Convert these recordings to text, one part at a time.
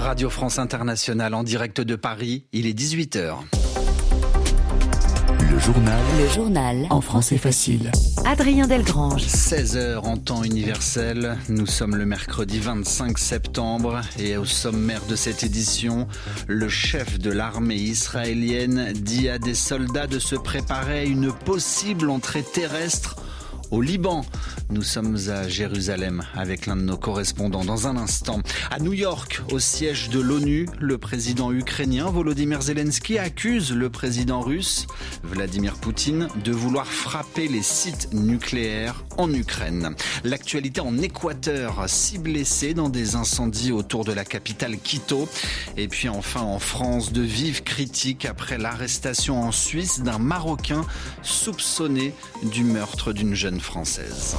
Radio France Internationale en direct de Paris, il est 18h. Le journal en français facile. Adrien Delgrange. 16h en temps universel. Nous sommes le mercredi 25 septembre et au sommaire de cette édition, le chef de l'armée israélienne dit à des soldats de se préparer à une possible entrée terrestre au Liban. Nous sommes à Jérusalem avec l'un de nos correspondants dans un instant. À New York, au siège de l'ONU, le président ukrainien Volodymyr Zelensky accuse le président russe Vladimir Poutine de vouloir frapper les sites nucléaires en Ukraine. L'actualité en Équateur, 6 blessés dans des incendies autour de la capitale Quito. Et puis enfin en France, de vives critiques après l'arrestation en Suisse d'un Marocain soupçonné du meurtre d'une jeune Française.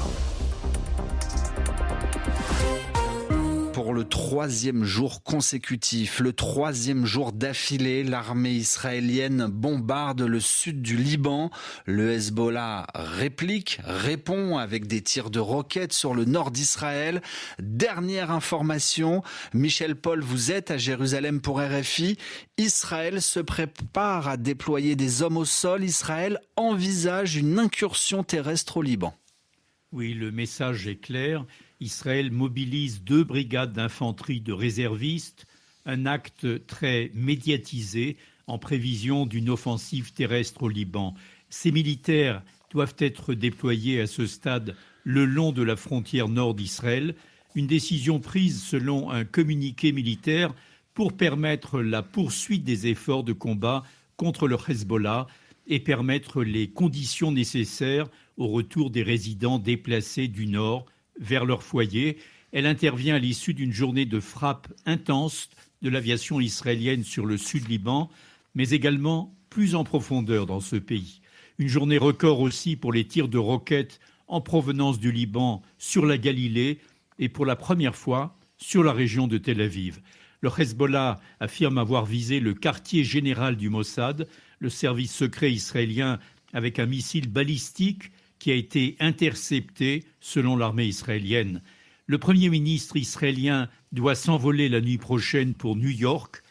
Pour le 3e jour consécutif, le 3e jour d'affilée, l'armée israélienne bombarde le sud du Liban. Le Hezbollah répond avec des tirs de roquettes sur le nord d'Israël. Dernière information, Michel Paul, vous êtes à Jérusalem pour RFI. Israël se prépare à déployer des hommes au sol. Israël envisage une incursion terrestre au Liban. Oui, le message est clair. Israël mobilise 2 brigades d'infanterie de réservistes, un acte très médiatisé en prévision d'une offensive terrestre au Liban. Ces militaires doivent être déployés à ce stade le long de la frontière nord d'Israël, une décision prise selon un communiqué militaire pour permettre la poursuite des efforts de combat contre le Hezbollah et permettre les conditions nécessaires au retour des résidents déplacés du nord vers leur foyer. Elle intervient à l'issue d'une journée de frappe intense de l'aviation israélienne sur le sud Liban, mais également plus en profondeur dans ce pays. Une journée record aussi pour les tirs de roquettes en provenance du Liban sur la Galilée et pour la première fois sur la région de Tel Aviv. Le Hezbollah affirme avoir visé le quartier général du Mossad, le service secret israélien, avec un missile balistique qui a été intercepté selon l'armée israélienne. Le Premier ministre israélien doit s'envoler la nuit prochaine pour New York.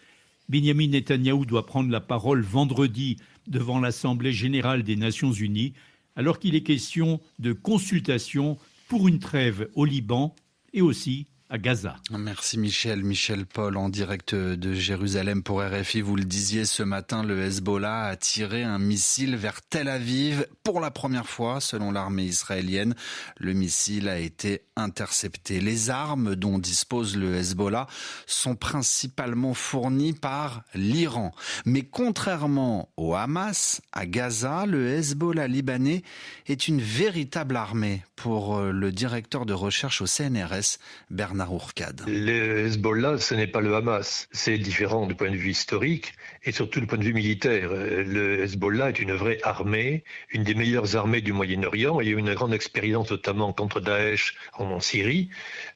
Benjamin Netanyahou doit prendre la parole vendredi devant l'Assemblée générale des Nations unies, alors qu'il est question de consultation pour une trêve au Liban et aussi à Gaza. Merci Michel Paul en direct de Jérusalem pour RFI. Vous le disiez ce matin, le Hezbollah a tiré un missile vers Tel Aviv pour la première fois selon l'armée israélienne. Le missile a été intercepté. Les armes dont dispose le Hezbollah sont principalement fournies par l'Iran. Mais contrairement au Hamas, à Gaza, le Hezbollah libanais est une véritable armée pour le directeur de recherche au CNRS, Bernard Ourcade. Le Hezbollah, ce n'est pas le Hamas. C'est différent du point de vue historique et surtout du point de vue militaire. Le Hezbollah est une vraie armée, une des meilleures armées du Moyen-Orient. Il y a eu une grande expérience notamment contre Daesh en Syrie,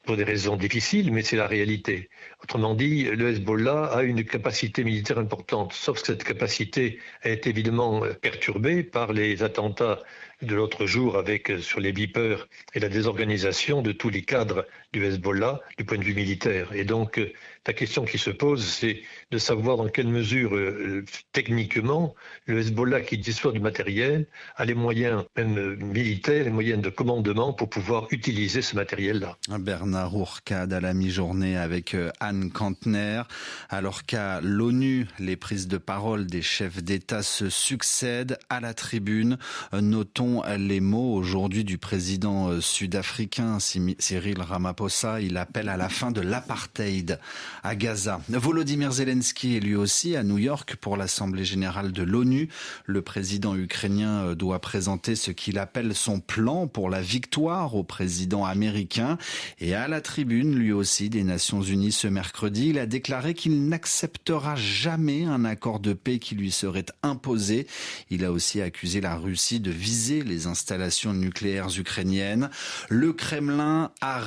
pour des raisons difficiles, mais c'est la réalité. Autrement dit, le Hezbollah a une capacité militaire importante, sauf que cette capacité a été évidemment perturbée par les attentats de l'autre jour sur les beepers et la désorganisation de tous les cadres du Hezbollah du point de vue militaire. Et donc, la question qui se pose, c'est de savoir dans quelle mesure, techniquement, le Hezbollah, qui dispose du matériel, a les moyens même militaires, les moyens de commandement pour pouvoir utiliser ce matériel-là. Bernard Ourcade à la mi-journée avec Anne Kantner. Alors qu'à l'ONU, les prises de parole des chefs d'État se succèdent à la tribune. Notons les mots aujourd'hui du président sud-africain Cyril Ramaphosa. Il appelle à la fin de l'apartheid à Gaza. Volodymyr Zelensky est lui aussi à New York pour l'Assemblée générale de l'ONU. Le président ukrainien doit présenter ce qu'il appelle son plan pour la victoire au président américain. Et à la tribune, lui aussi, des Nations Unies ce mercredi, il a déclaré qu'il n'acceptera jamais un accord de paix qui lui serait imposé. Il a aussi accusé la Russie de viser les installations nucléaires ukrainiennes. Le Kremlin a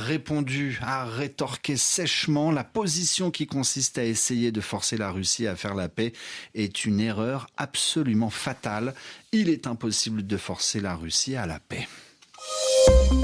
rétorqué sèchement. La position qui consiste à essayer de forcer la Russie à faire la paix est une erreur absolument fatale. Il est impossible de forcer la Russie à la paix.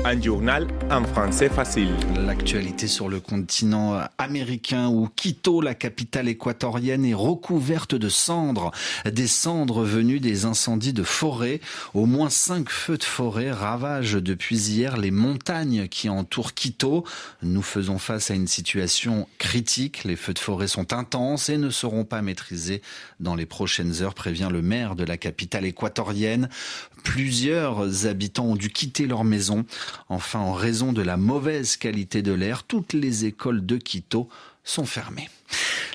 Un journal en français facile. L'actualité sur le continent américain où Quito, la capitale équatorienne, est recouverte de cendres. Des cendres venues des incendies de forêt. Au moins 5 feux de forêt ravagent depuis hier les montagnes qui entourent Quito. Nous faisons face à une situation critique. Les feux de forêt sont intenses et ne seront pas maîtrisés dans les prochaines heures, prévient le maire de la capitale équatorienne. Plusieurs habitants ont dû quitter leur maison. Enfin, en raison de la mauvaise qualité de l'air, toutes les écoles de Quito sont fermées.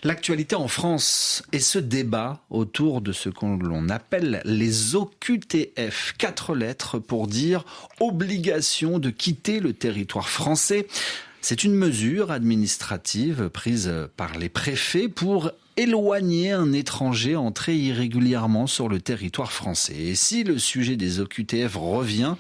L'actualité en France est ce débat autour de ce que l'on appelle les OQTF. 4 lettres pour dire obligation de quitter le territoire français. C'est une mesure administrative prise par les préfets pour éloigner un étranger entré irrégulièrement sur le territoire français. Et si le sujet des OQTF revient,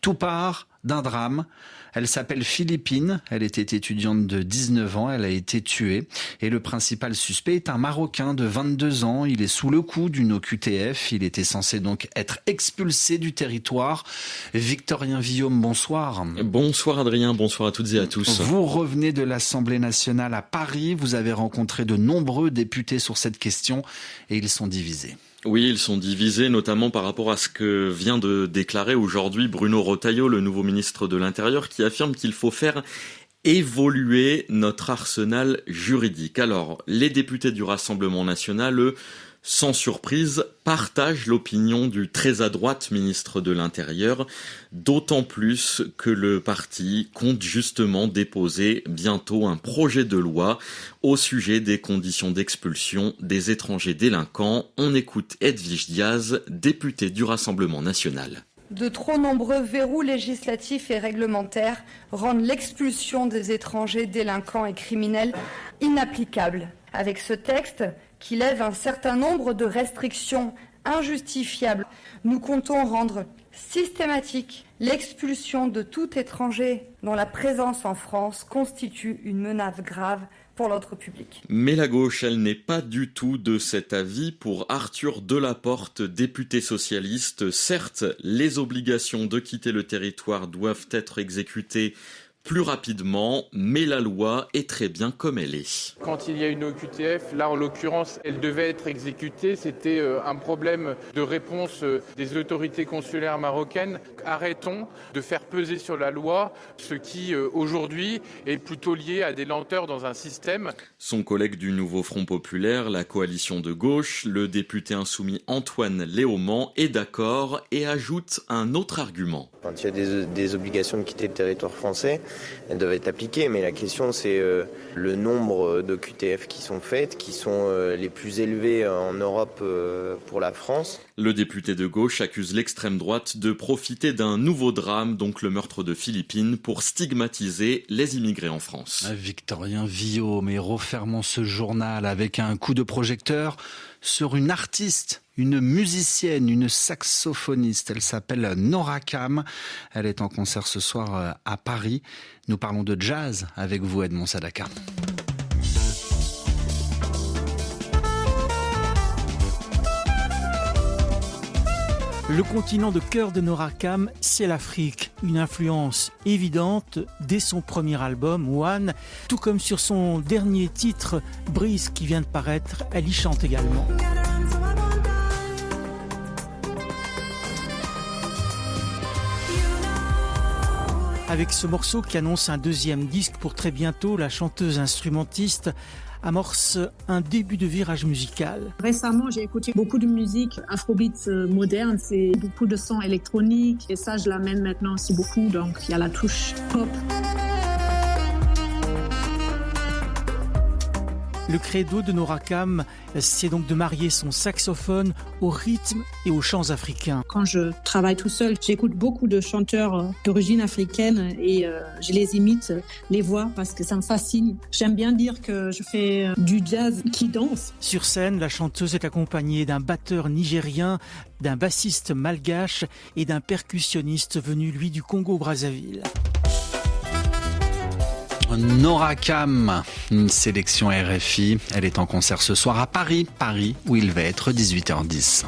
tout part d'un drame. Elle s'appelle Philippine, elle était étudiante de 19 ans, elle a été tuée. Et le principal suspect est un Marocain de 22 ans, il est sous le coup d'une OQTF, il était censé donc être expulsé du territoire. Victorien Villaume, bonsoir. Bonsoir Adrien, bonsoir à toutes et à tous. Vous revenez de l'Assemblée nationale à Paris, vous avez rencontré de nombreux députés sur cette question et ils sont divisés. Oui, ils sont divisés, notamment par rapport à ce que vient de déclarer aujourd'hui Bruno Retailleau, le nouveau ministre de l'Intérieur, qui affirme qu'il faut faire évoluer notre arsenal juridique. Alors, les députés du Rassemblement national, eux, sans surprise, partagent l'opinion du très à droite ministre de l'Intérieur, d'autant plus que le parti compte justement déposer bientôt un projet de loi au sujet des conditions d'expulsion des étrangers délinquants. On écoute Edwige Diaz, députée du Rassemblement national. De trop nombreux verrous législatifs et réglementaires rendent l'expulsion des étrangers délinquants et criminels inapplicable. Avec ce texte, qui lève un certain nombre de restrictions injustifiables, nous comptons rendre systématique l'expulsion de tout étranger dont la présence en France constitue une menace grave pour l'ordre public. Mais la gauche, elle n'est pas du tout de cet avis. Pour Arthur Delaporte, député socialiste, certes, les obligations de quitter le territoire doivent être exécutées plus rapidement, mais la loi est très bien comme elle est. Quand il y a une OQTF, là en l'occurrence, elle devait être exécutée. C'était un problème de réponse des autorités consulaires marocaines. Arrêtons de faire peser sur la loi ce qui aujourd'hui est plutôt lié à des lenteurs dans un système. Son collègue du Nouveau Front Populaire, la coalition de gauche, le député insoumis Antoine Léaumont, est d'accord et ajoute un autre argument. Quand il y a des obligations de quitter le territoire français, elles doivent être appliquées, mais la question c'est le nombre de QTF qui sont faites, qui sont les plus élevés en Europe pour la France. Le député de gauche accuse l'extrême droite de profiter d'un nouveau drame, donc le meurtre de Philippine, pour stigmatiser les immigrés en France. Victorien Villaume, et refermons ce journal avec un coup de projecteur sur une artiste, une musicienne, une saxophoniste. Elle s'appelle Nora Kham. Elle est en concert ce soir à Paris. Nous parlons de jazz avec vous, Edmond Sadaka. Le continent de cœur de Nora Kham, c'est l'Afrique. Une influence évidente dès son premier album, One, tout comme sur son dernier titre, Breeze, qui vient de paraître. Elle y chante également. Avec ce morceau qui annonce un deuxième disque pour très bientôt, la chanteuse instrumentiste amorce un début de virage musical. Récemment, j'ai écouté beaucoup de musique afrobeat moderne, c'est beaucoup de sons électroniques et ça, je l'amène maintenant aussi beaucoup, donc il y a la touche pop. Le credo de Nora Kham, c'est donc de marier son saxophone au rythme et aux chants africains. Quand je travaille tout seul, j'écoute beaucoup de chanteurs d'origine africaine et je les imite, les voix, parce que ça me fascine. J'aime bien dire que je fais du jazz qui danse. Sur scène, la chanteuse est accompagnée d'un batteur nigérien, d'un bassiste malgache et d'un percussionniste venu, lui, du Congo-Brazzaville. Nora Kham, une sélection RFI. Elle est en concert ce soir à Paris où il va être 18h10.